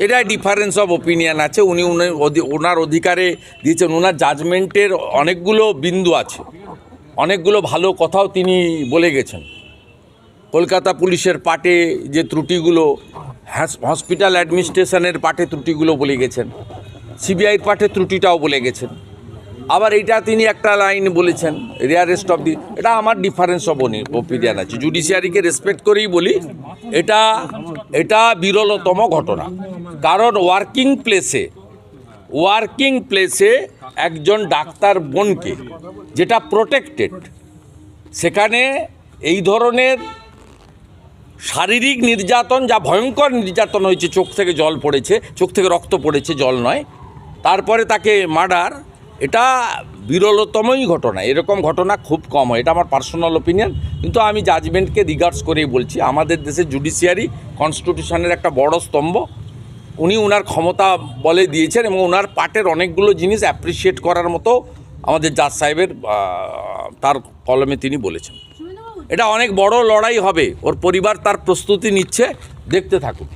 এটা difference of opinion আছে। উনি ওনার অধিকারে দিয়েছেন। ওনার জাজমেন্টের অনেকগুলো বিন্দু আছে, অনেকগুলো ভালো কথাও তিনি বলে গেছেন। কলকাতা পুলিশের পার্টে যে ত্রুটিগুলো, হসপিটাল অ্যাডমিনিস্ট্রেশনের পার্টে ত্রুটিগুলো বলে গেছেন, সিবিআইয়ের পার্টে ত্রুটিটাও বলে গেছেন। আবার এইটা তিনি একটা লাইন বলেছেন, রেয়ারেস্ট অফ দি, এটা আমার ডিফারেন্স অফ ওপিনিয়ন আছে। জুডিশিয়ারিকে রেসপেক্ট করেই বলি, এটা বিরলতম ঘটনা। কারণ ওয়ার্কিং প্লেসে একজন ডাক্তার বোনকে, যেটা প্রোটেক্টেড, সেখানে এই ধরনের শারীরিক নির্যাতন, যা ভয়ঙ্কর নির্যাতন হয়েছে, চোখ থেকে জল পড়েছে, চোখ থেকে রক্ত পড়েছে, জল নয়, তারপরে তাকে মার্ডার, এটা বিরলতমই ঘটনা। এরকম ঘটনা খুব কম হয়, এটা আমার পার্সোনাল ওপিনিয়ন। কিন্তু আমি জাজমেন্টকে রিগার্ডস করেই বলছি। আমাদের দেশের জুডিশিয়ারি কনস্টিটিউশনের একটা বড় স্তম্ভ। উনি ওনার ক্ষমতা বলে দিয়েছেন এবং ওনার পার্টের অনেকগুলো জিনিস অ্যাপ্রিসিয়েট করার মতো আমাদের জাজ সাহেবের তার কলমে তিনি বলেছেন। এটা অনেক বড় লড়াই হবে, ওর পরিবার তার প্রস্তুতি নিচ্ছে, দেখতে থাকুন।